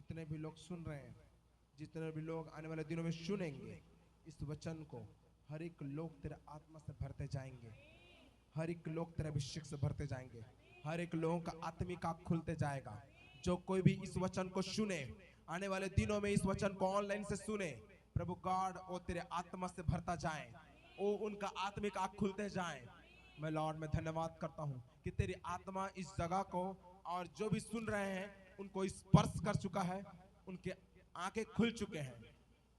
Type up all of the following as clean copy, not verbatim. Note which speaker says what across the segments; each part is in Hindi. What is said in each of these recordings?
Speaker 1: जितने भी लोग सुन रहे हैं, जितने भी लोग आने वाले दिनों में सुनेंगे इस वचन को, हर एक लोग तेरे आत्मा से भरते जाएंगे, हर एक लोग तेरे अभिषेक से भरते जाएंगे, हर एक लोगों का आत्मिक आँख खुलते जाएगा। जो कोई भी इस वचन को सुने, आने वाले दिनों में इस वचन को ऑनलाइन से सुने, प्रभु गॉड वो तेरे आत्मा से भरता जाए, वो उनका आत्मिक आँख खुलते जाए। मैं लॉर्ड में धन्यवाद करता हूँ कि तेरी आत्मा इस जगह को और जो भी सुन रहे हैं उनको स्पर्श कर चुका है, उनके आंखें खुल चुके हैं।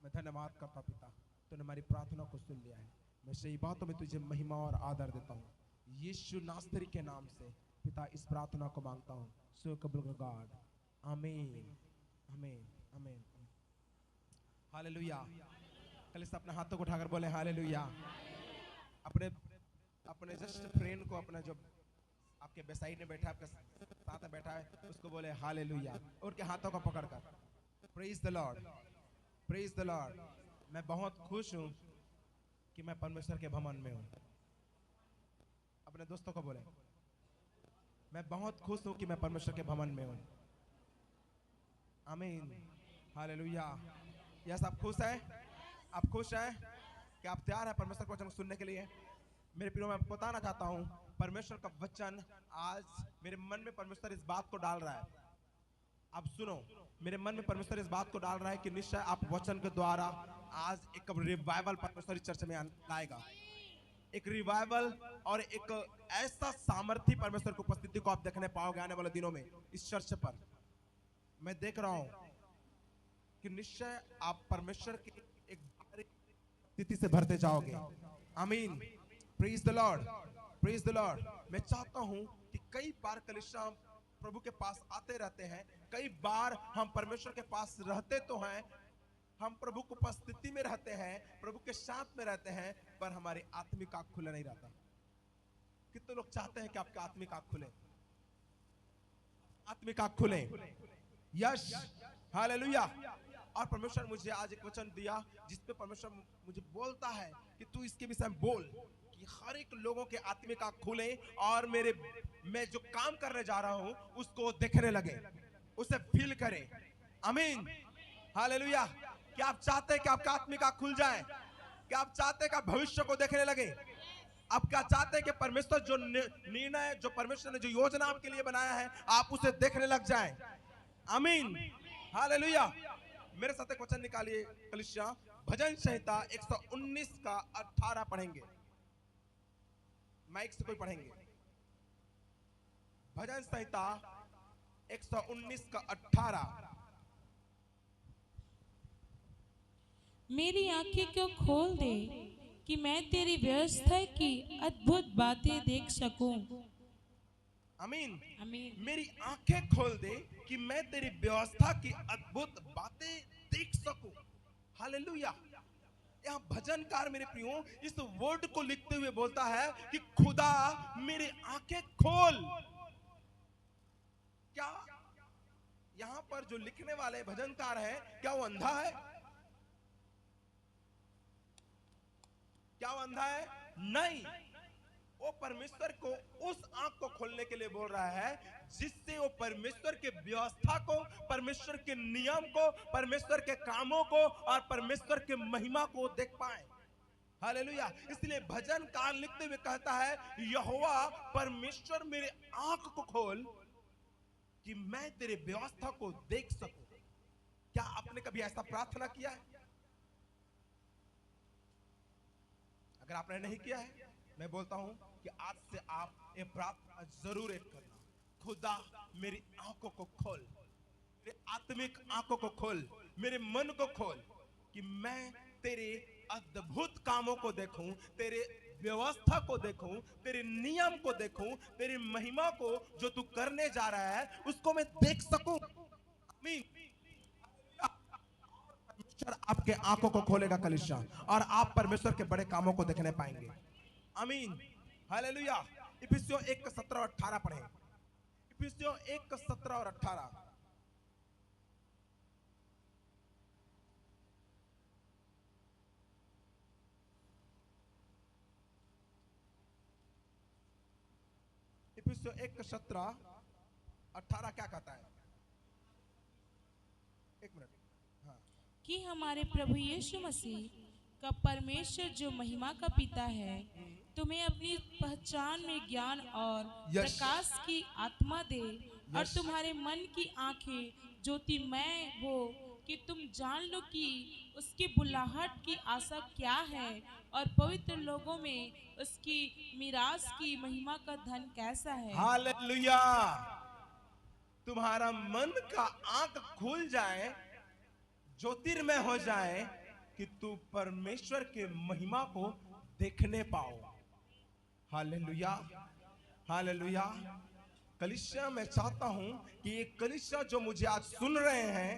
Speaker 1: मैं धन्यवाद करता पिता, तूने हमारी प्रार्थना को सुन लिया है। मैं सही बातों में तुझे महिमा और आदर देता हूँ, यीशु नासरी के नाम से पिता इस प्रार्थना को मांगता हूँ। सो कबूल कर गॉड, आमीन आमीन आमीन। हालेलुया। कलीसिया अपने हाथों को उठाकर बोले हालेलुया। अपने अपने जस्ट फ्रेंड को, अपना जो आपके बेसाइड में बैठा है, आपके साथ में बैठा है, उसको बोले हालेलुया, और के हाथों को पकड़कर praise the Lord, praise the Lord. मैं बहुत खुश हूं कि मैं परमेश्वर के भवन में हूं। अपने दोस्तों को बोले मैं बहुत खुश हूं कि मैं परमेश्वर के भवन में हूं। आमीन हालेलुया। यस, आप खुश हैं? आप खुश हैं कि आप तैयार हैं परमेश्वर के वचन सुनने के लिए? मेरे प्रियो, मैं आपको बताना चाहता हूं, परमेश्वर का वचन आज मेरे मन में परमेश्वर इस बात को डाल रहा है। आप सुनो, मेरे मन में परमेश्वर इस बात को डाल रहा है कि निश्चय आप वचन के द्वारा आज एक रिवाइवल परमेश्वर इस चर्च में लाएगा। एक रिवाइवल और एक ऐसा सामर्थ्य परमेश्वर की उपस्थिति को आप देखने पाओगे आने वाले दिनों में इस चर्च पर। मैं देख रहा हूं कि निश्चय आप परमेश्वर की एक स्थिति से भरते जाओगे। आमीन, praise the Lord, praise the Lord. मैं चाहता हूं कि कई बार कलीसिया प्रभु के पास आते रहते हैं, कई बार हम परमेश्वर के पास रहते तो हैं, हम प्रभु की उपस्थिति में रहते हैं, प्रभु के साथ में रहते हैं, पर हमारी आत्मिक आंख खुला नहीं रहता। कितने लोग चाहते हैं कि आपका आत्मिक आंख खुले? आत्मिक आंख खुले। Yes, hallelujah. और परमेश्वर ने मुझे आज एक वचन दिया जिसपे परमेश्वर मुझे बोलता है कि तू इसके विषय में बोल कि हर एक लोगों के आत्मिक आंख खुले और मैं जो काम करने जा रहा हूं उसको देखने लगे, उसे फील करें। आमीन हालेलुया। क्या आप चाहते हैं कि आपका आत्मिक आंख खुल जाए? क्या आप चाहते हैं कि आप भविष्य को देखने लगे? आप क्या चाहते हैं कि परमेश्वर जो निर्णय, जो परमेश्वर ने जो योजना आपके लिए बनाया है, आप उसे देखने लग जाएं? आमीन हालेलुया। मेरे साथ एक वचन निकालिए कलीसिया, भजन संहिता 119 का 18 पढ़ेंगे। माइक से कोई पढ़ेंगे? भजन संहिता 119 का 18।
Speaker 2: मेरी आंखें क्यों खोल दे कि मैं तेरी व्यवस्था की अद्भुत बातें देख सकूं।
Speaker 1: आमीन।
Speaker 2: आमीन।
Speaker 1: मेरी आंखें खोल दे कि मैं तेरी व्यवस्था की अद्भुत बातें देख सकूं। हालेलुया। यहाँ भजनकार मेरे प्रियो इस वर्ड को लिखते हुए बोलता है कि खुदा मेरी आंखें खोल। क्या यहाँ पर जो लिखने वाले भजनकार है, क्या वो अंधा है? क्या वो अंधा है? नहीं, वो परमेश्वर को उस आंख को खोलने के लिए बोल रहा है जिससे वो परमेश्वर के व्यवस्था को, परमेश्वर के नियम को, परमेश्वर के कामों को और परमेश्वर के महिमा को देख पाए। हालेलुया। इसलिए भजनकार लिखते हुए कहता है, यहोवा परमेश्वर मेरे आंख को खोल कि मैं तेरे व्यवस्था को देख सकूं। क्या आपने कभी ऐसा प्रार्थना किया है? अगर आपने नहीं किया है, मैं बोलता हूं कि आज से आप ये प्रार्थना जरूर एक करना। खुदा मेरी आंखों को खोल, मेरे आत्मिक आंखों को खोल, मेरे मन को खोल कि मैं तेरे अद्भुत कामों को देखूं, तेरे व्यवस्था को देखूं, तेरे नियम को देखूं, तेरी महिमा को जो तू करने जा रहा है उसको मैं देख सकूं। आमीन। परमेश्वर आपके आंखों को खोलेगा कलीसिया, और आप परमेश्वर के बड़े कामों को देखने पाएंगे। आमीन हालेलुया। इफिसियों 1:17 और 18 पढ़ें। इफिसियों 1:17 और 18। इफिसियों 1:17 18 क्या कहता है? एक मिनट। हाँ,
Speaker 2: कि हमारे प्रभु यीशु मसीह का परमेश्वर जो महिमा का पिता है तुम्हें अपनी पहचान में ज्ञान और
Speaker 1: यस
Speaker 2: प्रकाश की आत्मा दे और
Speaker 1: यस
Speaker 2: तुम्हारे मन की आंखें ज्योतिमय हो कि तुम जान लो कि उसकी बुलाहट की आशा क्या है और पवित्र लोगों में उसकी मिरास की महिमा का धन कैसा है।
Speaker 1: हालेलुया। तुम्हारा मन का आंख खुल जाए, ज्योतिर्मय हो जाए, कि तू परमेश्वर के महिमा को देखने पाओ। Hallelujah, hallelujah. कलीसिया, मैं चाहता हूं कि ये कलीसिया जो मुझे आज सुन रहे हैं,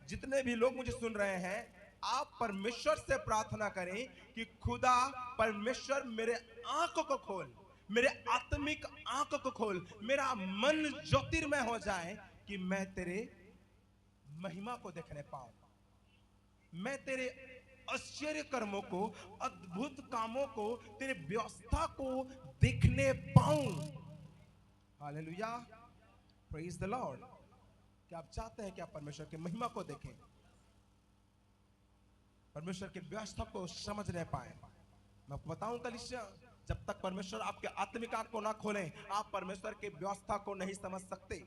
Speaker 1: जितने भी लोग मुझे सुन रहे हैं, आप परमेश्वर से प्रार्थना करें कि खुदा परमेश्वर मेरे आंखों को खोल, मेरे आत्मिक आंखों को खोल, मेरा मन ज्योतिर्मय हो जाए कि मैं तेरे महिमा को देखने पाऊं, मैं तेरे आश्चर्य कर्मों को, अद्भुत कामों को, तेरे व्यवस्था को देखने पाऊं। Hallelujah, praise the Lord. क्या आप चाहते हैं कि आप परमेश्वर की महिमा को देखें, परमेश्वर की व्यवस्था को समझ नहीं पाए? मैं आपको बताऊं कलीसिया, जब तक परमेश्वर आपके आत्मिक आंख को ना खोलें, आप परमेश्वर की व्यवस्था को नहीं समझ सकते।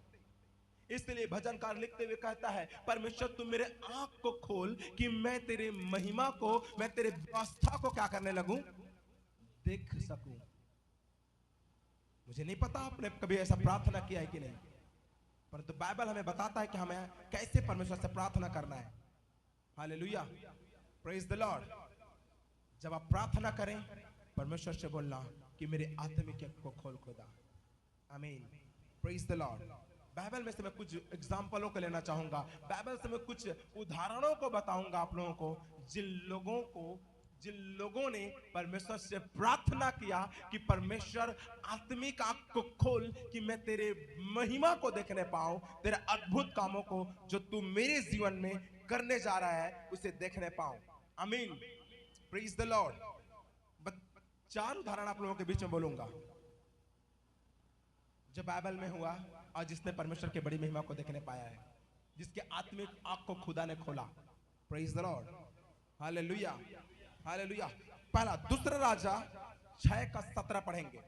Speaker 1: इसलिए भजनकार लिखते हुए कहता है, परमेश्वर तू मेरे आंख को खोल कि मैं तेरे महिमा को, मैं तेरे व्यवस्था को क्या करने लगूं, देख सकूं। मुझे नहीं पता आपने कभी ऐसा प्रार्थना किया है कि नहीं, परंतु बाइबल हमें बताता है कि हमें कैसे परमेश्वर से प्रार्थना करना है। Hallelujah, praise the Lord. जब आप प्रार्थना करें, परमेश्वर से बोलना कि मेरे आत्मिक आंख को खोल खुदा। आमीन, प्रेज द लॉर्ड। बाइबल में से मैं कुछ एग्जाम्पलों को लेना चाहूंगा, बाइबल से मैं कुछ उदाहरणों को बताऊंगा आप लोगों को, जिन लोगों ने परमेश्वर से प्रार्थना किया कि परमेश्वर आत्मिक आंख को खोल कि मैं तेरे महिमा को देखने पाऊं, तेरे अद्भुत कामों को जो तू मेरे जीवन में करने जा रहा है उसे देखने पाऊं। आमीन, प्रेज द लॉर्ड। 4 उदाहरण आप लोगों के बीच में बोलूंगा जो बाइबल में हुआ और जिसने परमेश्वर की बड़ी महिमा को देखने पाया है, जिसके आत्मिक आंख को खुदा ने खोला। Praise the Lord, hallelujah, hallelujah. पहला दूसरा राजा 6:17 पढ़ेंगे।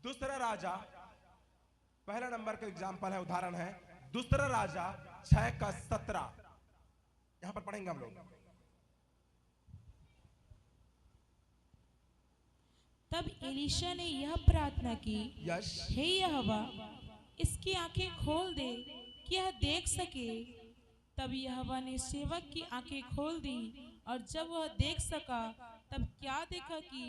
Speaker 1: दूसरा राजा, पहला नंबर का एग्जांपल है, उदाहरण है दूसरा राजा 6:17। यहां पर पढ़ेंगे हम लोग।
Speaker 2: तब एलीशा ने यह प्रार्थना की,
Speaker 1: यस
Speaker 2: हे यहोवा, इसकी आंखें खोल दे कि यह देख सके। तब यहोवा ने सेवक की आंखें खोल दी और जब वह देख सका तब क्या देखा कि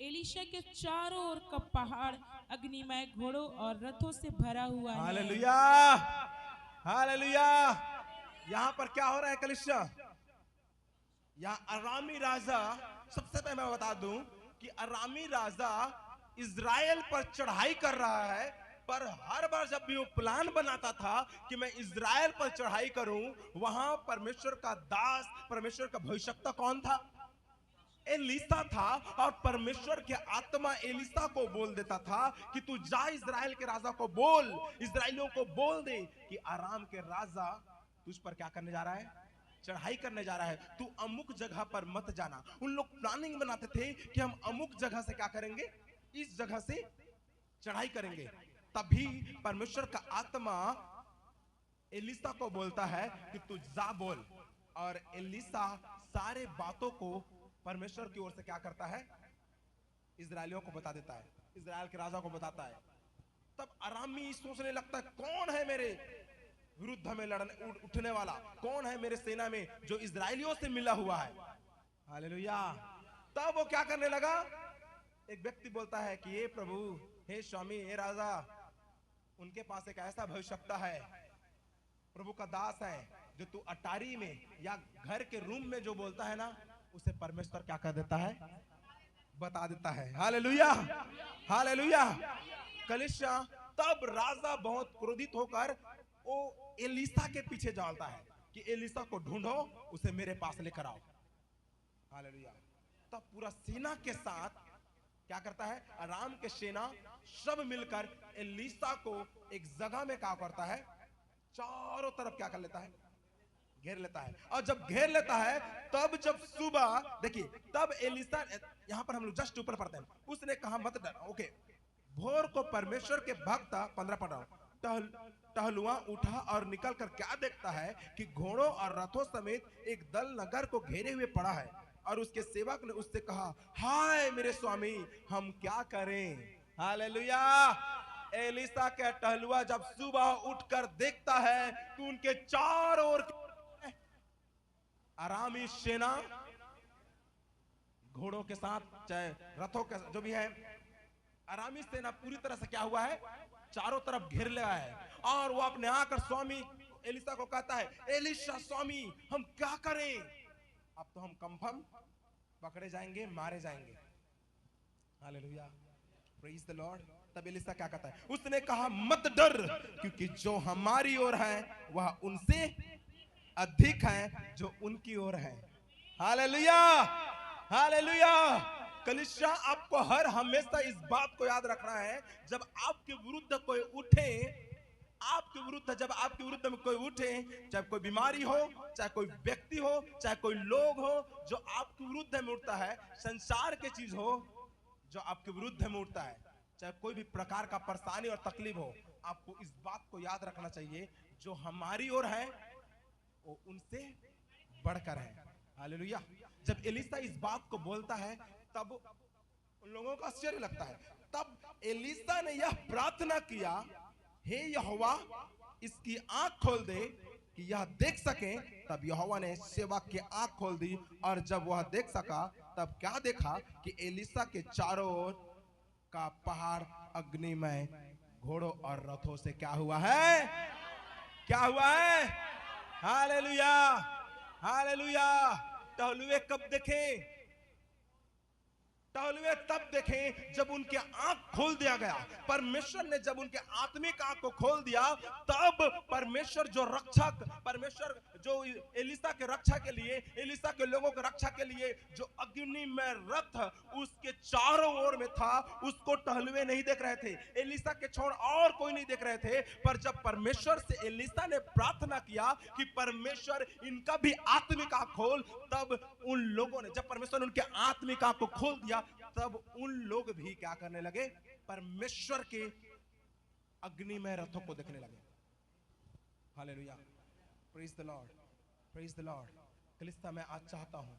Speaker 2: एलीशा के चारों ओर का पहाड़ अग्निमय घोड़ों और रथों से भरा हुआ है।
Speaker 1: Hallelujah, hallelujah. यहां पर क्या हो रहा है कलीसिया? यहाँ अरामी राजा, सबसे पहले मैं बता दूं कि अरामी राजा इज़राइल पर चढ़ाई कर रहा है, पर हर बार जब भी वो प्लान बनाता था कि मैं इज़राइल पर चढ़ाई करूं, वहां परमेश्वर का दास, परमेश्वर का भविष्यवक्ता कौन था? एलीसा था। और परमेश्वर के आत्मा एलीसा को बोल देता था कि तू जा इज़राइल के राजा को बोल, इज़राइलियों को बोल दे कि आराम के राजा तुझ पर क्या करने जा रहा है, चढ़ाई करने जा रहा है, तू अमुक जगह पर मत जाना। उन लोग प्लानिंग बनाते थे कि हम अमुक जगह से क्या करेंगे, इस जगह से चढ़ाई करेंगे। तभी परमेश्वर का आत्मा एलीसा को बोलता है कि तू जा बोल, और एलीसा सारे बातों को परमेश्वर की ओर से क्या करता है, इज़राइलियों को बता देता है, इज़राइल के राजा को बताता है। तब अरामी सोचने लगता है, कौन है मेरे विरुद्ध में लड़ने उठने वाला, कौन है मेरे सेना में जो इज़राइलियों से मिला हुआ है। हालेलुया। तब वो क्या करने लगा, एक व्यक्ति बोलता है कि ये प्रभु, हे स्वामी, हे राजा, उनके पास एक ऐसा भविष्यवक्ता है, प्रभु का दास है, जो तू अटारी में या घर के रूम में जो बोलता है ना, उसे परमेश्वर क्या कर देता है, बता देता है। Hallelujah, hallelujah. कलीसिया, तब राजा बहुत क्रोधित होकर वो एलीसा के पीछे जाता है कि एलीसा को ढूंढो, उसे मेरे पास लेकर आओ। हालेलुया। तब पूरा सेना के साथ क्या करता है, अराम के सेना सब मिलकर एलीसा को एक जगह में क्या करता है, चारों तरफ क्या कर लेता है, घेर लेता है। और जब घेर लेता है तब जब सुबह देखिए, तब एलिसा, यहां पर हम लोग जस्ट ऊपर पढ़ते हैं, उसने कहा मत डर। ओके, भोर को परमेश्वर के भक्त, 15 पढ़ रहा हूं, टहलुआ उठा और निकल कर क्या देखता है कि घोड़ों और रथों समेत एक दल नगर को घेरे हुए पड़ा है। और उसके सेवक ने उससे कहा, हाय मेरे स्वामी, हम क्या करें। हालेलुया। एलिसा के टहलुआ जब सुबह उठकर देखता है कि उनके चारों ओर आरामी सेना, घोड़ों के साथ चाहे रथों के जो भी है, आरामी सेना पूरी तरह से क्या हुआ है, चारों तरफ घेर लिया है। और वो अपने आकर स्वामी एलिसा को कहता है, एलिसा स्वामी, हम क्या करें, अब तो हम कंफर्म पकड़े जाएंगे, मारे जाएंगे। Hallelujah, praise the Lord. तब एलिसा क्या कहता है, उसने कहा मत डर, क्योंकि जो हमारी ओर है वह उनसे अधिक है जो उनकी ओर है। Hallelujah, hallelujah. कलीसिया, आपको हर हमेशा इस बात को याद रखना है, जब आपके विरुद्ध कोई उठे, आपके विरुद्ध जब आपके विरुद्ध में कोई उठे, चाहे कोई बीमारी हो, चाहे कोई व्यक्ति हो, चाहे कोई लोग हो, जो आपके विरुद्ध में उठता है, संसार की चीज हो जो आपके विरुद्ध में उठता है, चाहे कोई भी प्रकार का परेशानी और तकलीफ हो, आपको इस बात को याद रखना चाहिए, जो हमारी ओर है वो उनसे बढ़कर है। हालेलुया। जब एलिसा इस बात को बोलता है तब उन लोगों को आश्चर्य लगता है। तब एलिसा ने यह प्रार्थना किया, हे यहोवा, इसकी आंख खोल दे कि यह देख सके। तब यहोवा ने सेवक की आंख खोल दी, और जब वह देख सका तब क्या देखा कि एलिसा के चारों ओर का पहाड़ अग्निमय घोड़ों और रथों से क्या हुआ है, क्या हुआ है। Hallelujah, hallelujah. टहलुए कब देखे, टहलुए तब देखे जब उनके आंख खोल दिया गया। परमेश्वर ने जब उनके आत्मिक आंख को खोल दिया, तब परमेश्वर जो रक्षक, परमेश्वर जो एलिसा के रक्षा के लिए, एलिसा के लोगों के रक्षा के लिए जो अग्नि में रथ उसके चारों ओर में था, उसको टहलुए नहीं देख रहे थे, एलिसा के छोड़ और कोई नहीं देख रहे थे। पर जब परमेश्वर से एलिसा ने प्रार्थना किया कि परमेश्वर इनका भी आत्मिक आंख खोल, तब उन लोगों ने, जब परमेश्वर ने उनके आत्मिक आंख को खोल दिया, तब उन लोग भी क्या करने लगे, परमेश्वर के अग्निमय रथों को देखने लगे। Hallelujah, praise the Lord, praise the Lord. कलीसिया, मैं आज चाहता हूं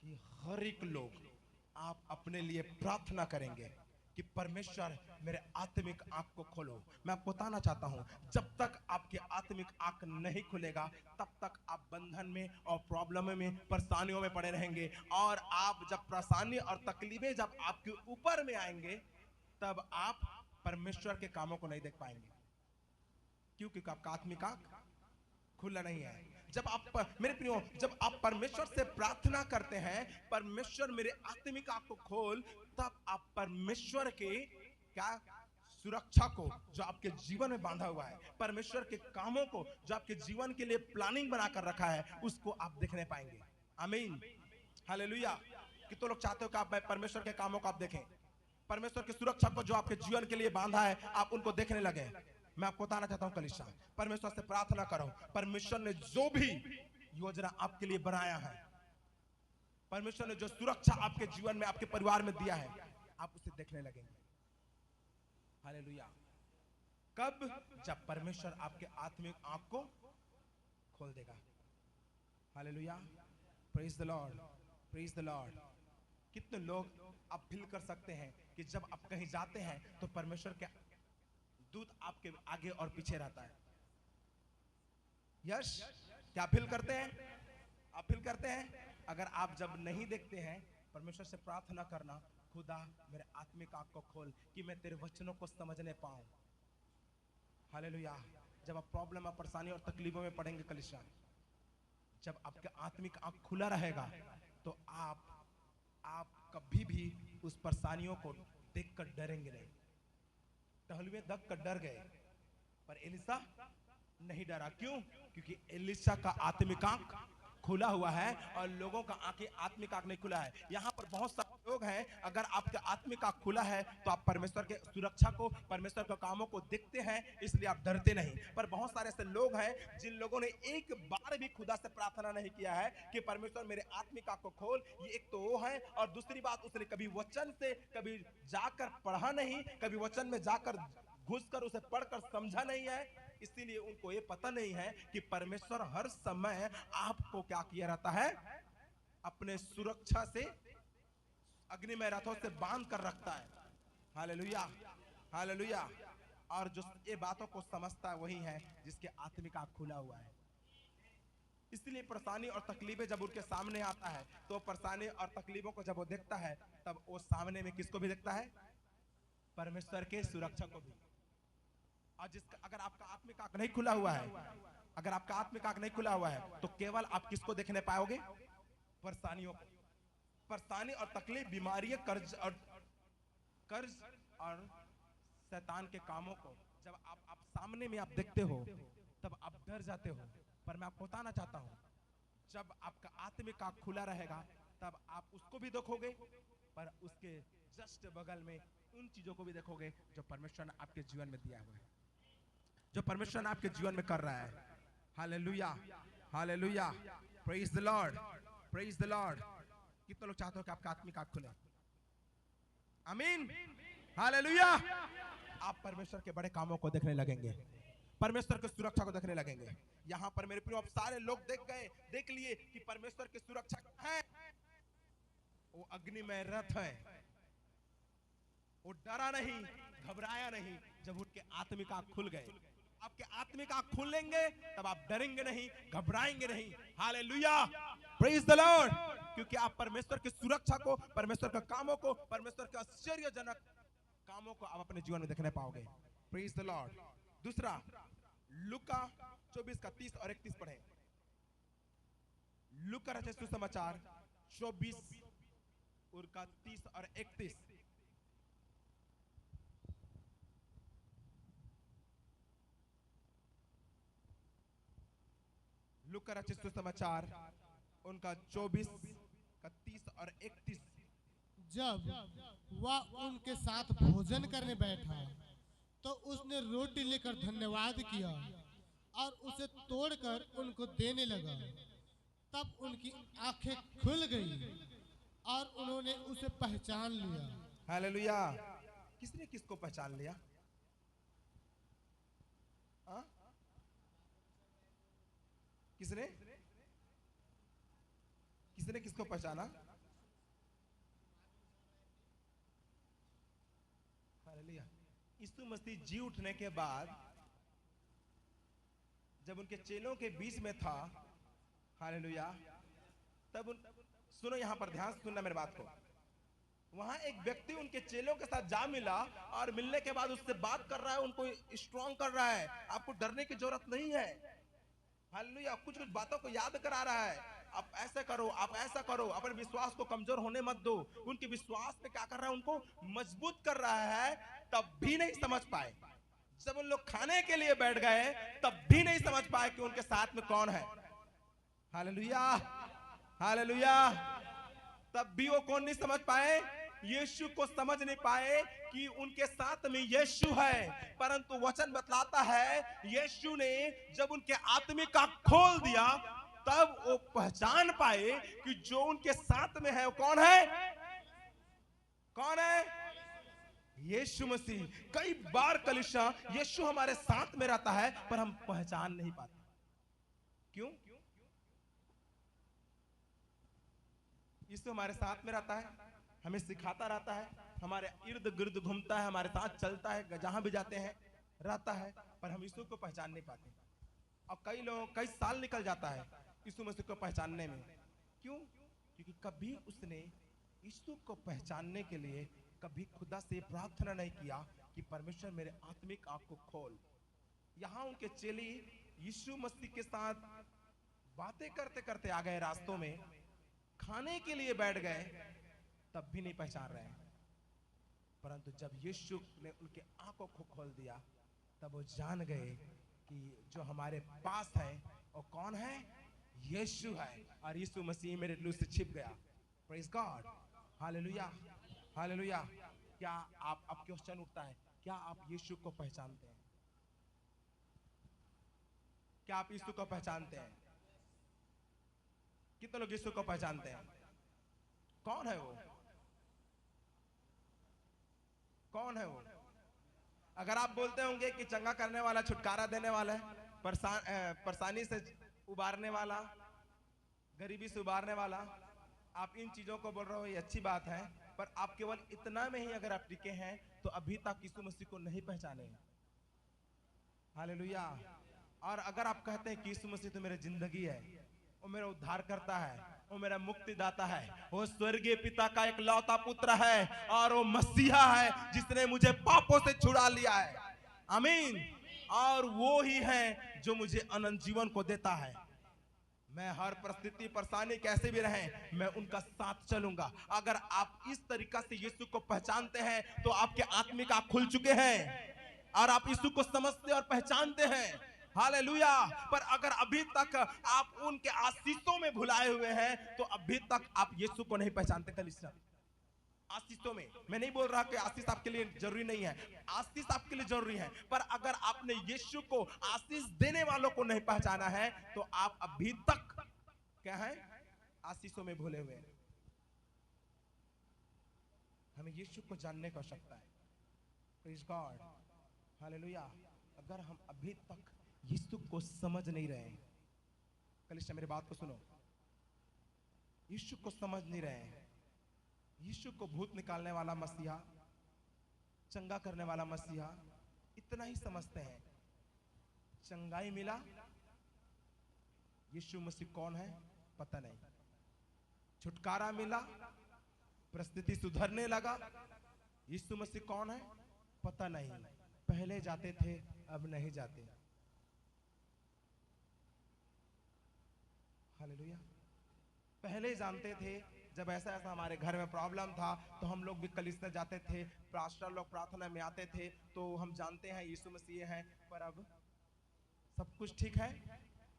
Speaker 1: कि हर एक लोग आप अपने लिए प्रार्थना करेंगे कि परमेश्वर मेरे आत्मिक आंख को खोलो। मैं आपको बताना चाहता हूं, जब तक आपकी आत्मिक आंख नहीं खुलेगा, तब तक आप बंधन में और प्रॉब्लम में, परेशानियों में पड़े रहेंगे। और आप जब परेशानी और तकलीफें जब आपके ऊपर में आएंगे, तब आप परमेश्वर के कामों को नहीं देख पाएंगे। क्यों? क्योंकि आपका आत्मिक आंख खुला नहीं है। जब आप, मेरे प्रियो, जब आप परमेश्वर से प्रार्थना करते हैं, परमेश्वर मेरे आत्मिक आंख को खोल, तब आप परमेश्वर के क्या सुरक्षा को जो आपके जीवन में बांधा हुआ है, परमेश्वर के कामों को जो आपके जीवन के लिए प्लानिंग बनाकर रखा है, उसको आप देखने पाएंगे। आमीन, हालेलुया। कितने लोग चाहते हो कि आप परमेश्वर के कामों को आप देखें, परमेश्वर की सुरक्षा को जो आपके जीवन के लिए बांधा है, आप उनको देखने लगे। मैं आपको बताना चाहता हूं कलीसिया, परमेश्वर से प्रार्थना करो, परमेश्वर ने जो भी योजना आपके लिए बनाया है, परमेश्वर ने जो सुरक्षा आपके जीवन में, आपके परिवार में दिया है, आप उसे देखने लगेंगे। हालेलुया। कब? जब परमेश्वर आपके आत्मिक आंख को खोल देगा। Hallelujah, praise the Lord, praise the Lord. कितने लोग आप फील कर सकते हैं कि जब आप कहीं जाते हैं तो परमेश्वर के दूत आपके आगे और पीछे रहता है। यस, क्या फील करते हैं? आप फील करते हैं? अगर आप जब नहीं देखते हैं, परमेश्वर से प्रार्थना करना, खुदा मेरे आत्मिक आंख को खोल कि मैं तेरे वचनों को समझने पाऊं। हालेलुया। जब आप प्रॉब्लम और परेशानी और तकलीफों में पड़ेंगे कलीसिया, जब आपका आत्मिक आंख खुला रहेगा, तो आप कभी भी उस परेशानियों को देखकर डरेंगे नहीं। टहलुए दब कर डर गए, पर एलिसा नहीं डरा। क्यों? क्योंकि एलिसा का आत्मिक आंख खुला हुआ है और लोगों का आंखें आत्मिक आंख नहीं खुला है। यहाँ पर बहुत सारे लोग हैं, अगर आपका आत्मिक आंख खुला है तो आप परमेश्वर के सुरक्षा को, परमेश्वर के कामों को देखते हैं, इसलिए आप डरते नहीं। पर बहुत सारे ऐसे लोग हैं जिन लोगों ने एक बार भी खुदा से प्रार्थना नहीं किया है कि परमेश्वर मेरे आत्मिक आंख को खोल। ये एक तो वो है, और दूसरी बात, उसने कभी वचन से कभी जाकर पढ़ा नहीं, कभी वचन में जाकर घुसकर उसे पढ़कर समझा नहीं है, इसीलिए उनको ये पता नहीं है कि परमेश्वर हर समय आपको क्या किया रहता है, अपने सुरक्षा से, अग्निमय रथों से बांध कर रखता है। Hallelujah, hallelujah. और जो ये बातों को समझता है वही है जिसके आत्मिक आंख खुला हुआ है। इसलिए परेशानी और तकलीफें जब उनके सामने आता है तो परेशानी और तकलीफों को जब वो देखता है, तब वो सामने में किसको भी देखता है, परमेश्वर के सुरक्षा को भी। और जिसका अगर आपका आत्मिक आंख नहीं खुला हुआ है, अगर आपका आत्मिक आंख नहीं खुला हुआ है तो केवल आप किसको देखने पाओगे, परेशानियों को, परेशानी और तकलीफ, बीमारियां, कर्ज और शैतान के कामों को जब आप सामने में आप देखते हो तब आप डर जाते हो। पर मैं आपको बताना चाहता हूं, जब आपका आत्मिक आंख खुला रहेगा तब आप उसको भी देखोगे, पर उसके जस्ट बगल में उन चीजों को भी देखोगे जो परमेश्वर ने आपके जीवन में दिया हुआ है, जो परमेश्वर ने आपके जीवन में कर रहा है। Hallelujah, hallelujah, praise the Lord, praise the Lord. कितने लोग चाहते हो कि आपका आत्मिक आंख खुले? आमीन, हालेलुया। आप परमेश्वर के बड़े कामों को देखने लगेंगे, परमेश्वर की सुरक्षा को देखने लगेंगे। यहां पर मेरे प्रिय, आप सारे लोग देख लिए कि परमेश्वर की सुरक्षा है, वो अग्निमय रथ है। वो डरा नहीं, घबराया नहीं जब उनके आत्मिक आंख खुल गए। आपके आत्मिक आंख खुलेंगे तब आप डरेंगे नहीं, घबराएंगे नहीं। Hallelujah, praise the Lord. क्योंकि आप परमेश्वर की सुरक्षा को, परमेश्वर के कामों को, परमेश्वर के आश्चर्यजनक कामों को आप अपने जीवन में देखने पाओगे। Praise the Lord. दूसरा, लूका 24 का 30 और 31 पढ़े। लूका रचित सुसमाचार 24 का 30 और 31। लूका रचित सुसमाचार उनका 24 का 30 और 31।
Speaker 3: जब वह उनके साथ भोजन करने बैठा तो उसने रोटी लेकर धन्यवाद किया और उसे तोड़कर उनको देने लगा। तब उनकी आंखें खुल गई और उन्होंने उसे पहचान लिया।
Speaker 1: हालेलुया। किसने किसको पहचान लिया? आ? किसने किसने किसको पहचाना? हालेलुया। यीशु मसीह जी उठने के बाद जब उनके चेलों के बीच में था, हालेलुया, तब सुनो, यहां पर ध्यान से सुनना मेरी बात को। वहां एक व्यक्ति उनके चेलों के साथ जा मिला और मिलने के बाद उससे बात कर रहा है, उनको स्ट्रॉन्ग कर रहा है। आपको डरने की जरूरत नहीं है। हालेलुया। कुछ कुछ बातों को याद करा रहा है, आप ऐसा करो, आप ऐसा करो, अपने विश्वास को कमजोर होने मत दो। उनके विश्वास पे क्या कर रहा है, उनको मजबूत कर रहा है। तब भी नहीं समझ पाए, जब उन लोग खाने के लिए बैठ गए तब भी नहीं समझ पाए कि उनके साथ में कौन है। Hallelujah, hallelujah. तब भी वो कौन नहीं समझ पाए, यीशु को समझ नहीं पाए कि उनके साथ में यीशु है। परंतु वचन बतलाता है, यीशु ने जब उनके आत्मिक आंख खोल दिया तब वो पहचान पाए कि जो उनके साथ में है वो कौन है, कौन है? यीशु मसीह। कई बार कलीसिया, यीशु हमारे साथ में रहता है पर हम पहचान नहीं पाते। क्यों? यीशु हमारे साथ में रहता है, हमें सिखाता रहता है, हमारे इर्द गिर्द घूमता है, हमारे साथ चलता है, जहां भी जाते हैं रहता है, पर हम यीशु को पहचान नहीं पाते। और कई लोग कई साल निकल जाता है यीशु मसीह को पहचानने में। क्यों? क्योंकि कभी उसने यीशु को पहचानने के लिए कभी खुदा से प्रार्थना नहीं किया कि परमेश्वर मेरे आत्मिक आंख को खोल। यहां उनके चेले यीशु मसीह के साथ बातें करते करते आ गए, रास्तों में खाने के लिए बैठ गए, तब भी नहीं पहचान रहे। परंतु जब यीशु ने उनके आंखों को खोल दिया तब वो जान गए कि जो हमारे पास है वो कौन है, यीशु है और यीशु मसीह मेरे दिल से छिप गया। Praise God, hallelujah, hallelujah. क्या आप, अब क्वेश्चन उठता है, क्या आप यीशु को पहचानते हैं? क्या आप यीशु को पहचानते हैं? कितने लोग यीशु को पहचानते हैं? कौन है वो? कौन है वो? अगर आप बोलते होंगे कि चंगा करने वाला, छुटकारा देने वाला है, परेशानी से उबारने वाला, गरीबी से उबारने वाला, आप इन चीजों को बोल रहे हो, ये अच्छी बात है, पर आप केवल इतना में ही अगर आप टिके हैं तो अभी तक यीशु मसीह को नहीं पहचाने हैं। हालेलुया। और अगर आप कहते हैं कि यीशु मसीह तो मेरी जिंदगी है, वो मेरा उद्धार करता है, वो मेरा मुक्तिदाता है, वो स्वर्गीय पिता का एक लौता पुत्र है और वो मसीहा है जिसने मुझे पापों से छुड़ा लिया है, आमीन। और वो ही है जो मुझे अनंत जीवन को देता है। मैं हर परिस्थिति परेशानी कैसे भी रहे, मैं उनका साथ चलूंगा। अगर आप इस तरीका से यीशु को पहचानते हैं तो आपके आत्मिक आंख खुल चुके हैं और आप यीशु को समझते और पहचानते हैं। हालेलुया। पर अगर अभी तक आप उनके आशीषों में भुलाए हुए हैं तो अभी तक आप यीशु को नहीं पहचानते। कलीसिया, आशीषों में, मैं नहीं बोल रहा कि आशीष आपके लिए जरूरी नहीं है, आशीष आपके लिए जरूरी है, पर अगर आपने यीशु को आशीष देने वालों को नहीं पहचाना है तो आप अभी तक क्या है, आशीषों में भूले हुए हैं। हमें यीशु को जानने की आवश्यकता है। Praise God, hallelujah. अगर हम अभी तक यीशु को समझ नहीं रहे हैं, कलीसिया मेरी बात को सुनो, यीशु को समझ नहीं रहे हैं, यीशु को भूत निकालने वाला मसीहा, चंगा करने वाला मसीहा, इतना ही समझते हैं। चंगाई मिला, यीशु मसीह कौन है पता नहीं। छुटकारा मिला, परिस्थिति सुधरने लगा, यीशु मसीह कौन है पता नहीं। पहले जाते थे अब नहीं जाते। हालेलुया। पहले जानते थे, जब ऐसा ऐसा हमारे घर में प्रॉब्लम था तो हम लोग भी कलीसिया जाते थे, पास्टर लोग प्रार्थना में आते थे, तो हम जानते हैं यीशु मसीह है। पर अब सब कुछ ठीक है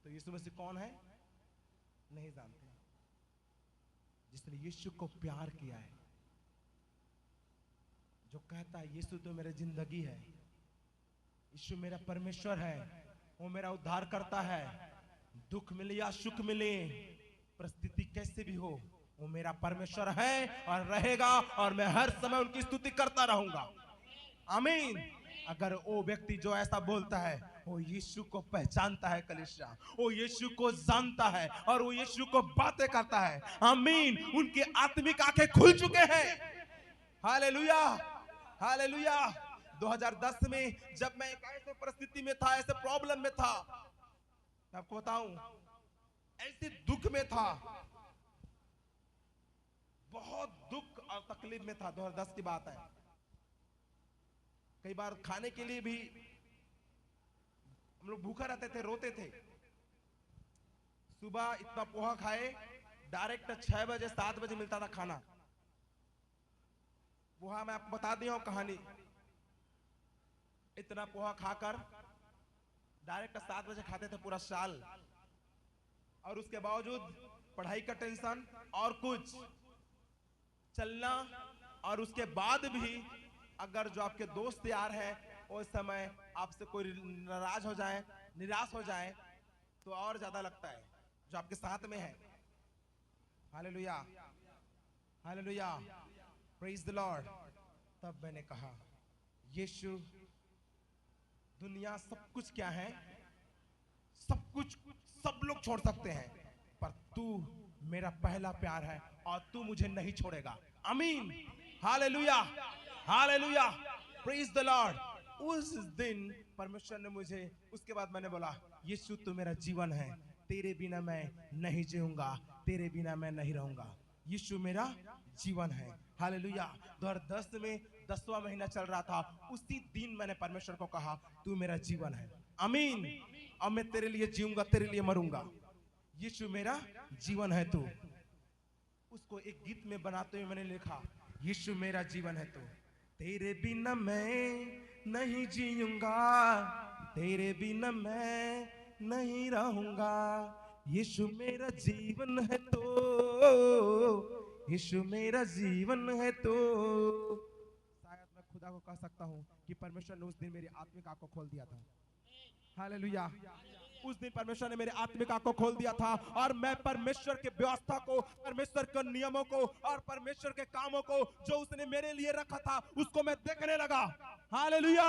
Speaker 1: तो यीशु मसीह कौन है नहीं जानते। जिसने यीशु को प्यार किया है, जो कहता है यीशु तो मेरी जिंदगी है, यीशु मेरा परमेश्वर है, वो मेरा उद्धार करता है, दुख मिले या सुख मिले, परिस्थिति कैसे भी हो, वो मेरा परमेश्वर है और रहेगा और मैं हर समय उनकी स्तुति करता रहूंगा, आमीन। अगर वो व्यक्ति जो ऐसा बोलता है वो यीशु को पहचानता है, कलीसिया वो यीशु को जानता है और वो यीशु को बातें करता है, आमीन। उनकी आत्मिक आंखें खुल चुके हैं। Hallelujah, hallelujah. 2010 में जब मैं एक ऐसे परिस्थिति में था, ऐसे प्रॉब्लम में था, मैं आपको बताऊं, ऐसे दुख में था, बहुत दुख और तकलीफ में था। 2010 की बात है। कई बार खाने के लिए भी हम लोग भूखा रहते थे, रोते थे। सुबह इतना पोहा खाए, डायरेक्ट 6 बजे 7 बजे मिलता था खाना। पोहा मैं आपको बता दिया हूं कहानी। इतना पोहा खाकर डायरेक्ट 7 बजे खाते थे पूरा साल, और उसके बावजूद पढ़ाई का टेंशन और कुछ चलना, और उसके बाद भी अगर जो आपके दोस्त यार हैं उस समय आपसे कोई नाराज हो जाए, निराश हो जाए, तो और ज्यादा लगता है जो आपके साथ में है। Hallelujah, hallelujah, praise the Lord. तब मैंने कहा यीशु, दुनिया सब कुछ क्या है, सब कुछ सब लोग छोड़ सकते हैं, पर तू मेरा पहला प्यार है और तू मुझे नहीं छोड़ेगा, आमीन। Hallelujah, hallelujah, praise the Lord. उस दिन परमेश्वर ने मुझे, उसके बाद मैंने बोला यीशु तू मेरा जीवन है, तेरे बिना मैं नहीं जीऊंगा, तेरे बिना मैं नहीं रहूंगा, यीशु मेरा जीवन है। हालेलुया। 2010 में 10वां महीना चल रहा था, उसी दिन मैंने परमेश्वर को कहा तू मेरा जीवन है, आमीन, और मैं तेरे लिए जीऊंगा, तेरे लिए मरूंगा, यीशु मेरा जीवन है तू। उसको एक गीत में बनाते हुए मैंने लिखा, यीशु मेरा जीवन है तू, तेरे बिना मैं नहीं जीऊंगा, तेरे बिना मैं नहीं रहूंगा, यीशु मेरा जीवन है तो, यीशु मेरा जीवन है तो। शायद मैं खुदा को कह सकता हूँ कि परमेश्वर ने उस दिन मेरी आत्मिक आंख को खोल दिया था। हालेलुया। उस दिन परमेश्वर ने मेरे आत्मिक आंख को खोल दिया था और मैं परमेश्वर के व्यवस्था को, परमेश्वर के नियमों को और परमेश्वर के कामों को जो उसने मेरे लिए रखा था उसको मैं देखने लगा। Hallelujah,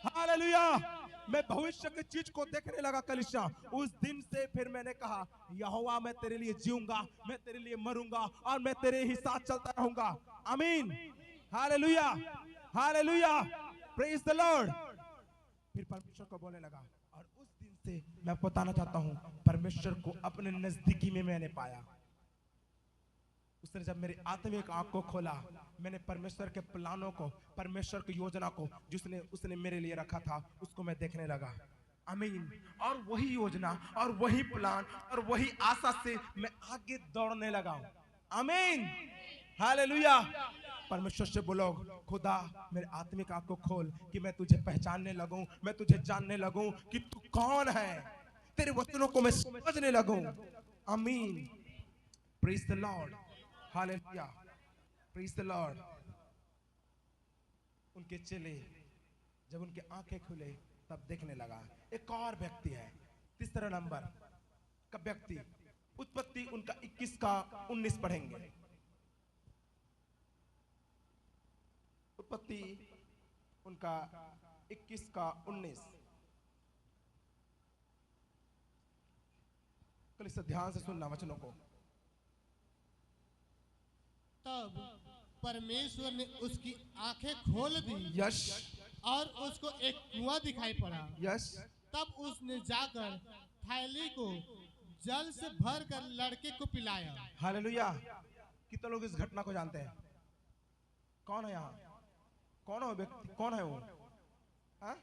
Speaker 1: hallelujah. मैं भविष्य की चीज को देखने लगा कलीसिया। उस दिन से फिर मैंने कहा यहोवा मैं तेरे लिए जीऊंगा, मैं तेरे लिए मरूंगा और मैं तेरे ही साथ चलता रहूंगा। आमीन, hallelujah, hallelujah, praise the Lord. फिर परमेश्वर को बोलने लगा और उस दिन से मैं बताना चाहता हूं परमेश्वर को अपने नजदीकी में मैंने पाया। उसने जब मेरी आत्मिक आंख को खोला, मैंने परमेश्वर के प्लानों को, परमेश्वर की योजना को जिसने उसने मेरे लिए रखा था उसको मैं देखने लगा। आमीन। और वही योजना और वही प्लान और वही आशा से मैं आगे दौड़ने लगा। आमीन, हालेलुया। परमेश्वर से बोलो खुदा मेरे आत्मिक आंख को खोल कि मैं तुझे पहचानने लगूं, मैं तुझे जानने लगूं कि तू कौन है, तेरे वचनों को मैं समझने लगूं। आमीन, praise the Lord, hallelujah, praise the Lord. उनके चेले जब उनके आंखें खुले तब देखने लगा। एक और व्यक्ति है, तीसरा नंबर का व्यक्ति, उत्पत्ति उनका 21 का 19 पढ़ेंगे। उत्पत्ति उनका 21 का 19। कल ध्यान से सुनना वचनों को।
Speaker 3: तब परमेश्वर ने उसकी आंखें खोल दी।
Speaker 1: यस।
Speaker 3: और उसको एक कुआं दिखाई पड़ा।
Speaker 1: यस।
Speaker 3: तब उसने जाकर थैली को जल से भर कर लड़के को पिलाया।
Speaker 1: हालेलुया। कितने लोग इस घटना को जानते हैं? कौन है यहाँ? कौन हो व्यक्ति? कौन है वो? हा?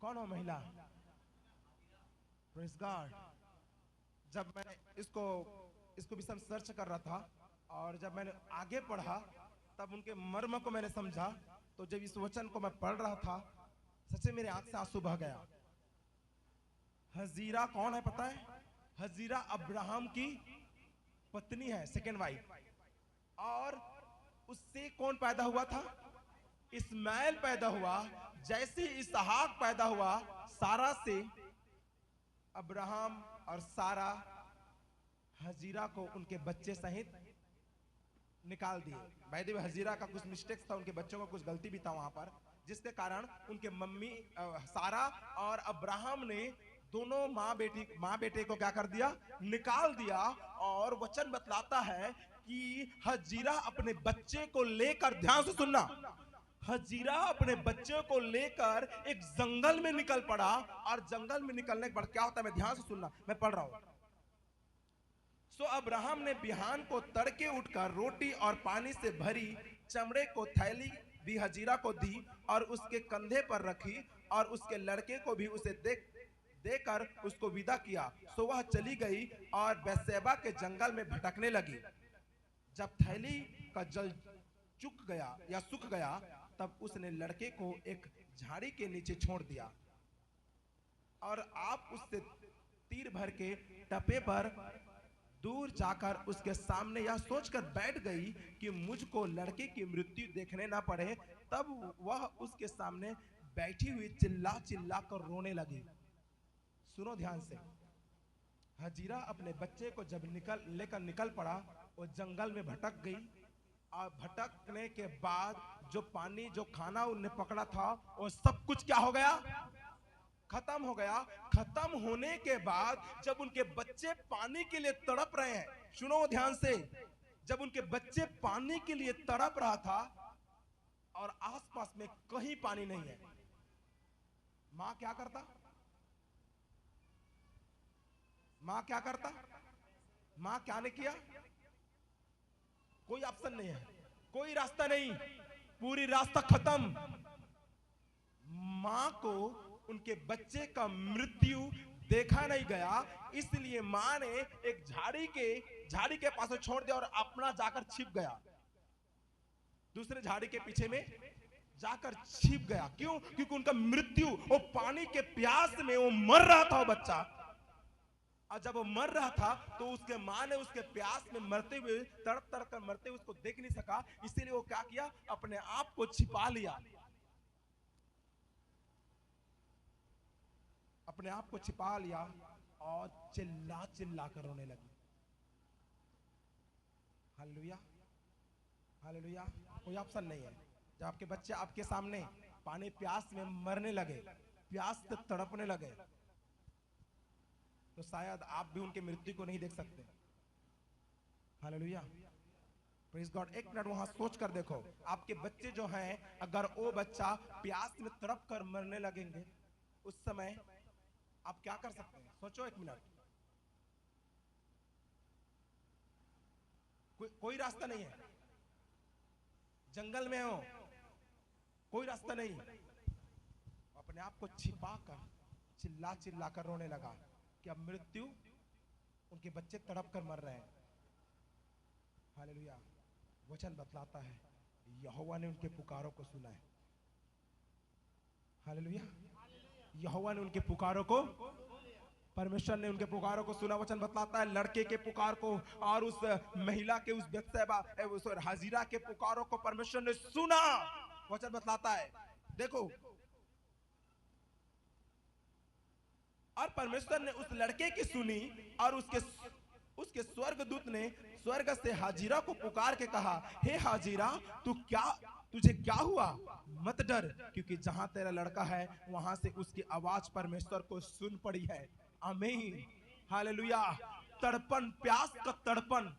Speaker 1: कौन हो महिला? Praise God. जब मैंने इसको विषय में सर्च कर रहा था और जब मैंने आगे पढ़ा तब उनके मर्म को मैंने समझा। तो जब इस वचन को मैं पढ़ रहा था सच्चे मेरे आंख से आंसू बह गया। हजीरा कौन है पता है? हजीरा अब्राहम की पत्नी है, सेकेंड वाइफ। और उससे कौन पैदा हुआ था? इस्माइल पैदा हुआ। जैसे इसहाक पैदा हुआ सारा से, अब्राहम और सारा हजीरा को उनके बच्चे सहित निकाल दिए। भाई देव हजीरा का कुछ मिस्टेक्स था, उनके बच्चों का कुछ गलती भी था वहां पर, जिसके कारण उनके मम्मी सारा और अब्राहम ने दोनों माँ बेटे को क्या कर दिया? निकाल दिया। और वचन बतलाता है कि हजीरा अपने बच्चे को लेकर, ध्यान से सुनना, हजीरा अपने बच्चे को लेकर एक जंगल में निकल पड़ा। और जंगल में निकलने के बाद क्या होता है, मैं ध्यान से सुनना, मैं पढ़ रहा हूं। सो अब्राहम ने बिहान को तड़के उठकर रोटी और पानी से भरी चमड़े को थैली भी हजीरा को दी और उसके कंधे पर रखी और उसके लड़के को भी उसे देकर उसको विदा किया। सो वह चली गई और बेर्शेबा के जंगल में भटकने लगी। जब थैली का जल सूख गया तब उसने लड़के को एक झाड़ी के नीचे छोड़ दिया और आप उससे तीर भर के टपे पर दूर जाकर उसके सामने यह सोचकर बैठ गई कि मुझको लड़के की मृत्यु देखने ना पड़े। तब वह उसके सामने बैठी हुई चिल्ला चिल्ला कर रोने लगी। सुनो ध्यान से। हजीरा अपने बच्चे को जब लेकर निकल पड़ा, वो जंगल में भटक गई। और भटकने के बाद जो पानी, जो खाना उन्हें पकड़ा था, वो सब कुछ क्या हो गया? खत्म हो गया। खत्म होने के बाद जब उनके बच्चे पानी के लिए तड़प रहे हैं, सुनो ध्यान से, जब उनके बच्चे पानी के लिए तड़प रहा था और आसपास में कहीं पानी नहीं है, मां क्या करता? मां क्या करता? मां क्या ने किया? कोई ऑप्शन नहीं है, कोई रास्ता नहीं, पूरी रास्ता खत्म। मां को उनके बच्चे का मृत्यु देखा नहीं गया, इसलिए मां ने एक झाड़ी के पास छोड़ दिया और अपना जाकर छिप गया, दूसरे झाड़ी के पीछे में जाकर छिप गया। क्यों? क्योंकि उनका मृत्यु, वो पानी के प्यास में वो मर रहा था वो बच्चा, और जब वो मर रहा था तो उसके माँ ने उसके प्यास में मरते हुए तड़प तड़प कर मरते हुए उसको देख नहीं सका, इसीलिए वो क्या किया, अपने आप को छिपा लिया, अपने आप को छिपा लिया और चिल्ला चिल्ला कर रोने लगी। Hallelujah, hallelujah. कोई ऑप्शन नहीं है। जब आपके बच्चे आपके सामने पानी प्यास में मरने लगे, प्यास से तड़पने लगे, तो शायद आप भी उनके मृत्यु को नहीं देख सकते। Hallelujah, praise God. एक मिनट वहां सोच कर देखो, आपके बच्चे जो हैं, अगर वो बच्चा प्यास में तड़प कर मरने लगेंगे, उस समय आप क्या कर सकते हैं? सोचो एक मिनट। कोई रास्ता नहीं है, जंगल में हो, कोई रास्ता नहीं, अपने आप को छिपा कर चिल्ला चिल्ला कर रोने लगा कि अब मृत्यु, उनके बच्चे तड़प कर मर रहे हैं। हालेलुया। वचन बतलाता है यहोवा ने उनके पुकारों को सुना है। हालेलुया, यहोवा ने उनके पुकारों को, परमेश्वर ने उनके पुकारों को सुना। वचन बतलाता है लड़के के पुकार को और उस महिला के, उस बेतशेबा, उस हाजिरा के पुकारों को परमेश्वर ने सुना। वचन बतलाता है, देखो, और परमेश्वर ने उस लड़के की सुनी और उसके स्वर्गदूत ने स्वर्ग से हाजिरा को पुकार के कहा, हे हाजिरा, तुझे क्या हुआ? मत डर, क्योंकि जहां तेरा लड़का है वहां से उसकी आवाज परमेश्वर को सुन पड़ी है। आमीन, हालेलुया। तड़पन, प्यास का तड़पन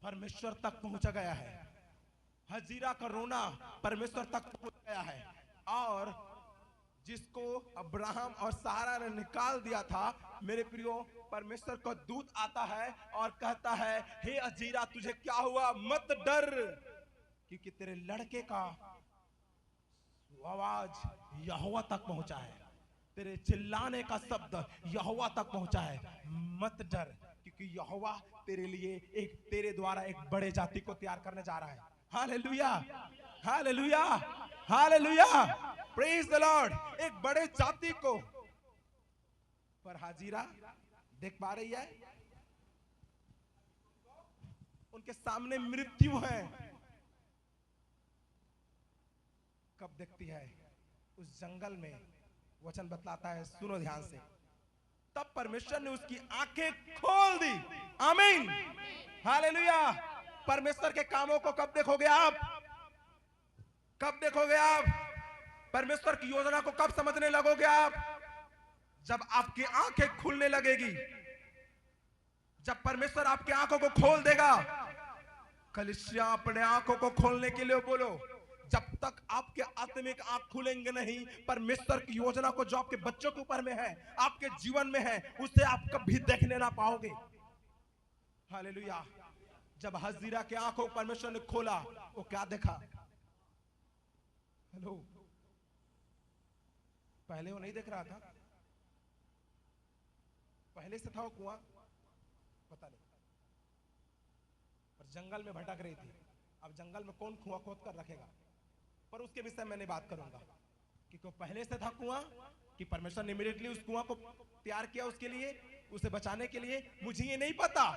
Speaker 1: परमेश्वर तक पहुंच गया है। हाजिरा का रोना परमेश्वर तक पहुंच गया है। और जिसको अब्राहम और सारा ने निकाल दिया था, मेरे प्रियो, परमेश्वर का दूत आता है और कहता है, हे हाजिरा, तुझे क्या हुआ? मत डर, क्योंकि तेरे लड़के का आवाज यहोवा तक पहुंचा है, तेरे चिल्लाने का शब्द यहोवा तक पहुंचा है। मत डर, क्योंकि यहोवा तेरे लिए तेरे द्वारा एक बड़े जाति को तैयार करने जा रहा है। Hallelujah, hallelujah, hallelujah, praise the Lord. एक बड़े जाति को, पर हाजिरा देख पा रही है, उनके सामने मृत्यु है। कब देखती है? उस जंगल में। वचन बतलाता है, सुनो ध्यान से, तब परमेश्वर ने उसकी आंखें खोल दी। आमीन, हालेलुया। परमेश्वर के कामों को कब देखोगे आप? कब देखोगे आप? परमेश्वर की योजना को कब समझने लगोगे आप? जब आपकी आंखें खुलने लगेगी, जब परमेश्वर आपकी आंखों को खोल देगा। कलीसिया, अपने आंखों को खोलने के लिए बोलो। जब तक आपके आत्मिक आंख खुलेंगे नहीं, परमेश्वर की योजना को जो आपके बच्चों के ऊपर में है, आपके जीवन में है, उसे आप कभी देखने ना पाओगे। हालेलुया। जब हाजिरा के आंखों परमेश्वर ने खोला, वो क्या देखा? हेलो, पहले वो नहीं देख रहा था, पहले से था वो कुआं, पता नहीं, पर जंगल में भटक रही थी। अब जंगल में कौन कुआं खोद कर रखेगा? पर उसके विषय में नहीं बात करूंगा कि वो पहले से था कुआं, कि परमेश्वर ने इमीडिएटली उस कुआं को तैयार किया उसके लिए, उसे बचाने के लिए, मुझे ये नहीं पता।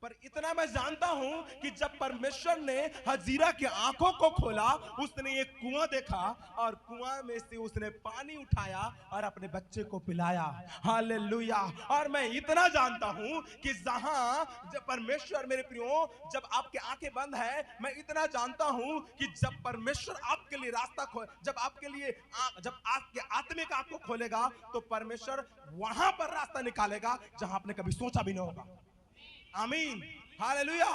Speaker 1: पर इतना मैं जानता हूं कि जब परमेश्वर ने हाजिरा की आंखों को खोला, उसने एक कुआं देखा और कुआं में से उसने पानी उठाया और अपने बच्चे को पिलाया। हालेलुया। और मैं इतना जानता हूं कि जहां जब परमेश्वर, मेरे प्रियो, जब आपकी आंखें बंद है, मैं इतना जानता हूं कि जब परमेश्वर आपके लिए रास्ता जब आपके लिए जब आपके आत्मिक आंख को खोलेगा, तो परमेश्वर वहां पर रास्ता निकालेगा जहां आपने कभी सोचा भी नहीं होगा। आमीन, हालेलुया,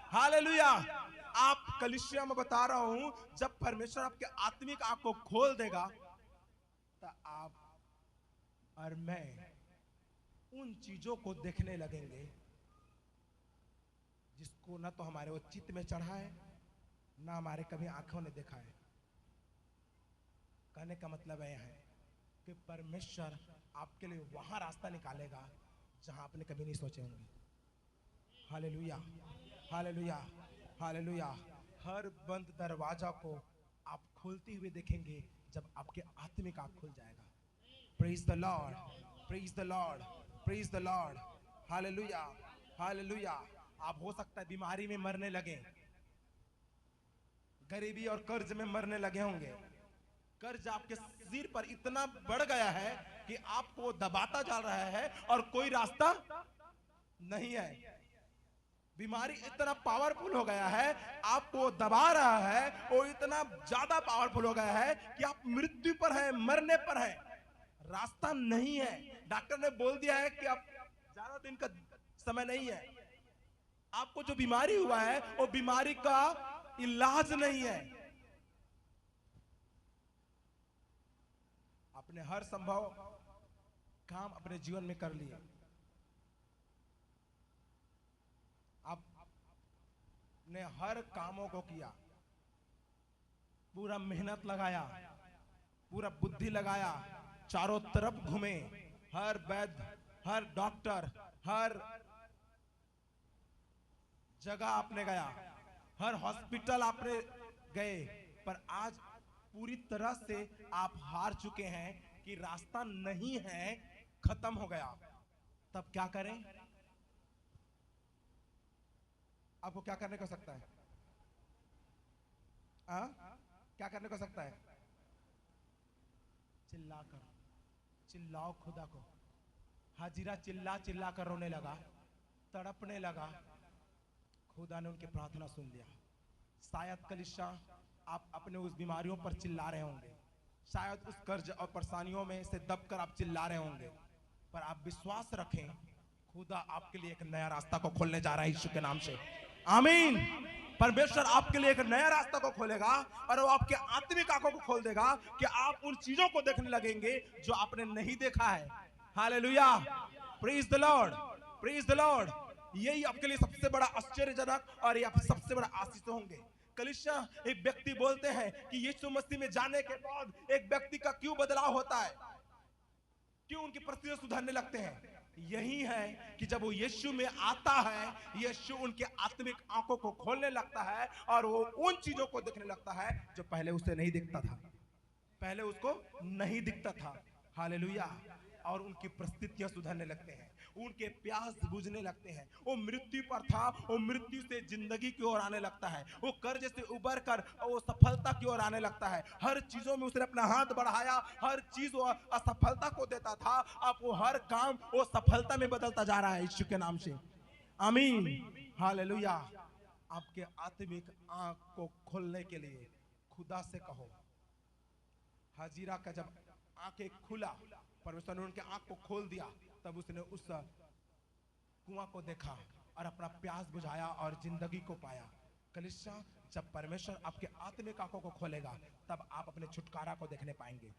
Speaker 1: हालेलुया। आप कलीसिया में बता रहा हूं, जब परमेश्वर आपके आत्मिक आंख को खोल देगा, तो आप और मैं उन चीजों को देखने लगेंगे जिसको ना तो हमारे वो चित्त में चढ़ा है, ना हमारे कभी आंखों ने देखा है। कहने का मतलब यह है कि परमेश्वर आपके लिए वहां रास्ता निकालेगा जहां आपने कभी नहीं सोचे होंगे। Hallelujah, hallelujah, hallelujah. हर बंद दरवाजा को आप खोलते हुए देखेंगे जब आपके आत्मिक आंख खुल जाएगा। Praise the Lord, praise the Lord, praise the Lord, hallelujah, hallelujah. आप हो सकता है बीमारी में मरने लगे, गरीबी और कर्ज में मरने लगे होंगे। कर्ज आपके सिर पर इतना बढ़ गया है कि आपको दबाता जा रहा है और कोई रास्ता नहीं है। बीमारी इतना पावरफुल हो गया है, आपको दबा रहा है, वो इतना ज्यादा पावरफुल हो गया है कि आप मृत्यु पर हैं, मरने पर हैं, रास्ता नहीं है। डॉक्टर ने बोल दिया है कि आप ज्यादा दिन का समय नहीं है। आपको जो बीमारी हुआ है वो बीमारी का इलाज नहीं है। आपने हर संभव काम अपने जीवन में कर लिए, आपने हर कामों को किया, पूरा मेहनत लगाया, पूरा बुद्धि लगाया, चारों तरफ घूमे, हर वैद्य, हर डॉक्टर, हर जगह आपने गया, हर हॉस्पिटल आपने गए, पर आज पूरी तरह से आप हार चुके हैं कि रास्ता नहीं है, खत्म हो गया। तब क्या करें? आपको क्या करने को सकता है? क्या करने को सकता है? चिल्ला कर, चिल्लाओ खुदा को। हाजिरा चिल्ला चिल्ला कर रोने लगा, तड़पने लगा। खुदा ने उनकी प्रार्थना सुन लिया। शायद कलीसिया आप अपने उस बीमारियों पर चिल्ला रहे होंगे, शायद उस कर्ज और परेशानियों में से दबकर आप चिल्ला रहे होंगे, पर आप विश्वास रखें, खुदा आपके लिए एक नया रास्ता को खोलने जा रहा है यीशु के नाम से। आमीन। परमेश्वर आपके लिए एक नया रास्ता को खोलेगा और वो आपके आत्मिक आंखों को खोल देगा कि आप उन चीजों को देखने लगेंगे जो आपने नहीं देखा है। Hallelujah, praise the Lord, praise the Lord. यही आपके लिए सबसे बड़ा आश्चर्यजनक और ये सबसे बड़ा आशीष होंगे। कलीसिया, एक व्यक्ति बोलते हैं कि यीशु मसीह में जाने के बाद एक व्यक्ति का क्यों बदलाव होता है, क्यों उनकी परिस्थितियां सुधरने लगते हैं? यही है कि जब वो यीशु में आता है, यीशु उनके आत्मिक आंखों को खोलने लगता है और वो उन चीजों को देखने लगता है जो पहले उसे नहीं दिखता था, पहले उसको नहीं दिखता था। हालेलुया। और उनकी परिस्थितियां सुधरने लगते हैं, उनके प्यास बुझने लगते हैं। वो मृत्यु पर था, वो मृत्यु से जिंदगी की ओर आने लगता है, वो कर्ज से उबर कर वो सफलता की ओर आने लगता है। हर चीजों में उसने अपना हाथ बढ़ाया, हर चीज वो असफलता को देता था, अब वो हर काम वो सफलता में बदलता जा रहा है यीशु के नाम से। आमीन, हालेलुया। आपके आत्मिक आंख को खोलने के लिए खुदा से कहो। हाजिरा का जब आंखें खुला, परमेश्वर ने उनके आंख को खोल दिया, तब उसने उस कुआं को देखा और अपना प्यास बुझाया और जिंदगी को पाया। कलीसिया, जब परमेश्वर आपके आत्मिक आंखों को खोलेगा, तब आप अपने छुटकारा को देखने पाएंगे,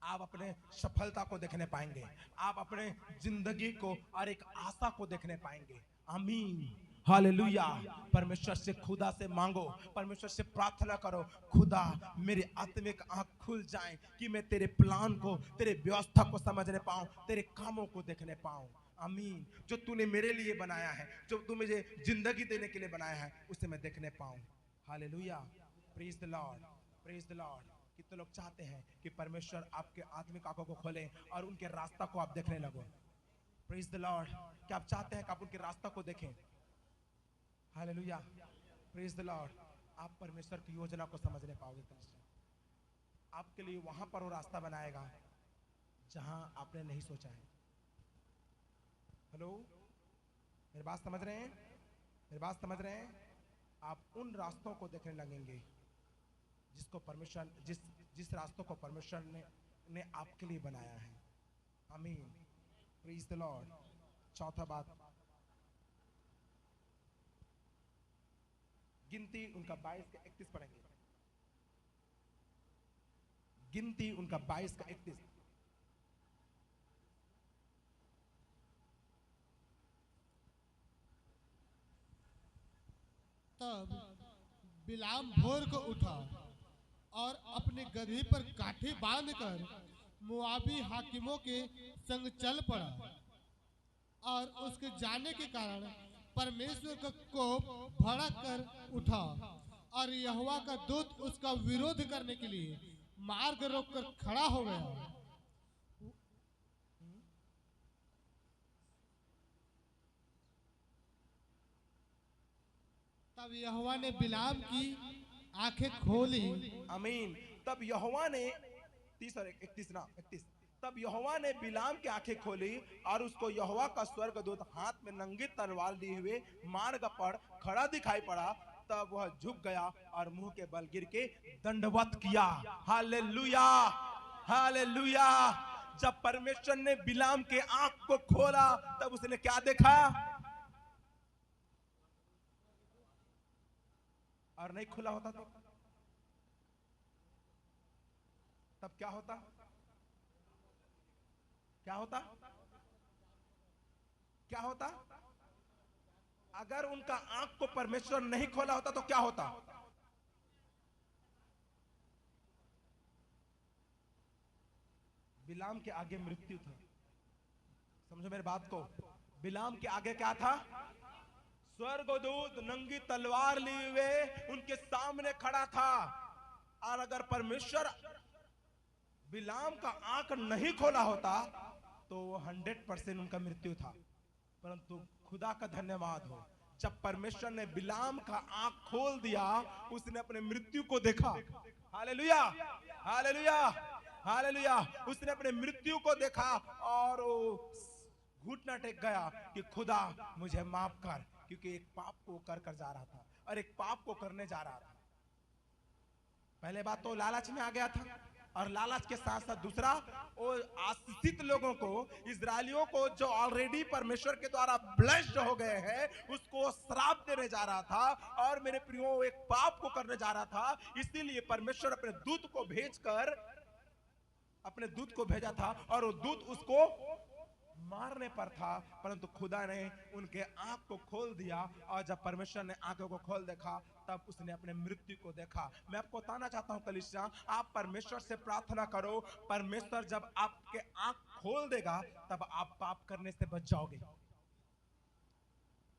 Speaker 1: आप अपने सफलता को देखने पाएंगे, आप अपने जिंदगी को और एक आशा को देखने पाएंगे। आमीन, हालेलुया। परमेश्वर से, खुदा से मांगो, परमेश्वर से प्रार्थना करो, खुदा मेरे आत्मिक आंख खुल जाए कि मैं तेरे प्लान को, तेरे व्यवस्था को समझने पाऊं, तेरे कामों को देखने पाऊं। आमीन। जो तूने मेरे लिए बनाया है, जो तू मुझे जिंदगी देने के लिए बनाया है, उसे मैं देखने पाऊं। Hallelujah, praise the Lord, praise the Lord. कितने लोग चाहते हैं कि परमेश्वर आपके आत्मिक आंखों को खोले और उनके रास्ता को आप देखने लगो? Praise the Lord. क्या आप चाहते हैं कि आप उनके रास्ता को देखें? Hallelujah, praise the Lord. आप परमेश्वर की योजना को समझने पाओगे। आपके लिए वहां पर वो रास्ता बनाएगा जहां आपने नहीं सोचा है। हेलो, मेरी बात समझ रहे हैं? मेरी बात समझ रहे हैं? आप उन रास्तों को देखने लगेंगे जिसको परमेश्वर, जिस रास्तों को परमेश्वर ने आपके लिए बनाया है। आमीन, प्रेज द लॉर्ड। चौथा बात, गिनती उनका 22 का 31 पढ़ेंगे। गिनती उनका 22 का 31।
Speaker 3: तब बिलाम भोर को उठा और अपने गदही पर काठी बांधकर मुआबी हाकिमों के संग चल पड़ा, और उसके जाने के कारण परमेश्वर का कोप भड़क कर उठा और यहोवा का दूत उसका विरोध करने के लिए मार्ग रोककर खड़ा हो गया। तब यहोवा ने बिलाम की आंखें खोली।
Speaker 1: आमीन। तब यहोवा ने 30 और 31 तब यहोवा ने बिलाम की आंखें खोली और उसको यहोवा का स्वर्गदूत हाथ में नंगी तलवार लिए हुए मार्ग पर खड़ा दिखाई पड़ा। तब वह झुक गया और मुंह के बल गिर के दंडवत किया। Hallelujah, hallelujah. जब परमेश्वर ने बिलाम के आंख को खोला तब उसने क्या देखा? और नहीं खुला होता तो तब क्या होता? क्या होता? क्या होता? अगर उनका आंख को परमेश्वर नहीं खोला होता तो क्या होता? बिलाम के आगे मृत्यु था। समझो मेरी बात को। बिलाम के आगे क्या था? स्वर्गदूत नंगी तलवार लिए हुए उनके सामने खड़ा था। और अगर परमेश्वर बिलाम का आंख नहीं खोला होता तो 100% उनका मृत्यु था। परंतु खुदा का धन्यवाद हो, जब परमेश्वर ने बिलाम का आंख खोल दिया उसने अपने मृत्यु को देखा। Hallelujah, hallelujah, hallelujah. उसने अपने मृत्यु को देखा और घुटना टेक गया कि खुदा मुझे माफ कर, क्योंकि एक पाप को कर जा रहा था और एक पाप को करने जा रहा था। पहले बात तो लालच में आ गया था और लालच के साथ साथ दूसरा वो आशीषित लोगों को, इजरायलियों को जो ऑलरेडी परमेश्वर के द्वारा ब्लेस्ड हो गए हैं, उसको श्राप देने जा रहा था। और मेरे प्रियो एक पाप को करने जा रहा था। इसीलिए परमेश्वर अपने दूत को भेजकर अपने दूत को भेजा था और वो दूत उसको मारने पर था। परंतु खुदा ने उनके आंख को खोल दिया और जब परमेश्वर ने आंखों को खोल देखा तब उसने अपने मृत्यु को देखा। मैं आपको बताना चाहता हूं कलीसिया, आप परमेश्वर से प्रार्थना करो। परमेश्वर जब आपके आंख खोल देगा तब आप पाप करने से बच जाओगे।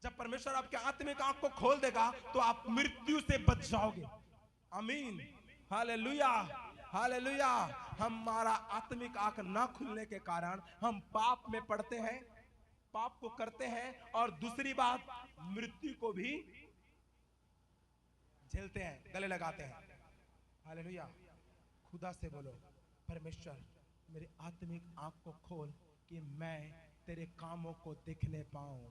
Speaker 1: जब परमेश्वर आपके आत्मिक आंख को खोल देगा तो आप मृत्यु से बच जाओगे। आमीन, हालेलुया, हालेलुया। हमारा आत्मिक आंख ना खुलने के कारण हम पाप में पड़ते हैं, पाप को करते हैं और दूसरी बात मृत्यु को भी झेलते हैं, गले लगाते हैं। हालेलुया। खुदा से बोलो, परमेश्वर मेरे आत्मिक आंख को खोल कि मैं तेरे कामों को देखने पाऊं।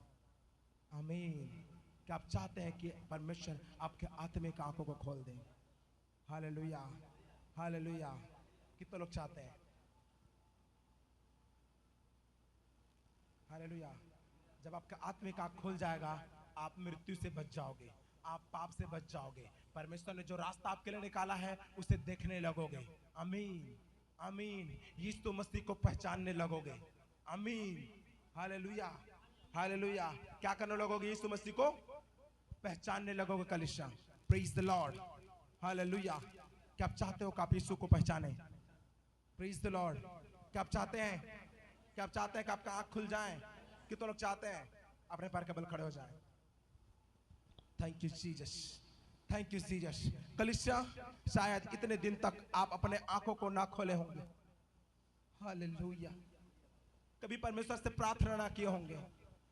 Speaker 1: आमीन। क्या आप चाहते हैं कि परमेश्वर आपके आत्मिक आंखों को खोल दे? Hallelujah, hallelujah. कितने लोग चाहते हैं? हालेलुया। जब आपका आत्मिक आंख खुल जाएगा आप मृत्यु से बच जाओगे, आप पाप से बच जाओगे। परमेश्वर ने जो रास्ता आपके लिए निकाला है उसे देखने लगोगे। आमीन, आमीन। यीशु मसीह को पहचानने लगोगे। आमीन, हालेलुया, हालेलुया। क्या करने लगोगे? यीशु मसीह को पहचानने लगोगे कलीसिया। Praise the Lord, hallelujah. क्या आप चाहते हो कि आप यीशु को पहचाने? Praise the Lord. क्या आप चाहते हैं? क्या आप चाहते हैं कि आपका आंख खुल जाए? कितने लोग चाहते हैं? अपने पैर के बल खड़े हो जाएं। Thank you Jesus, thank you Jesus. कलीसिया, शायद इतने दिन तक आप अपने आंखों को ना खोले होंगे। हालेलुया। कभी परमेश्वर से प्रार्थना ना किए होंगे।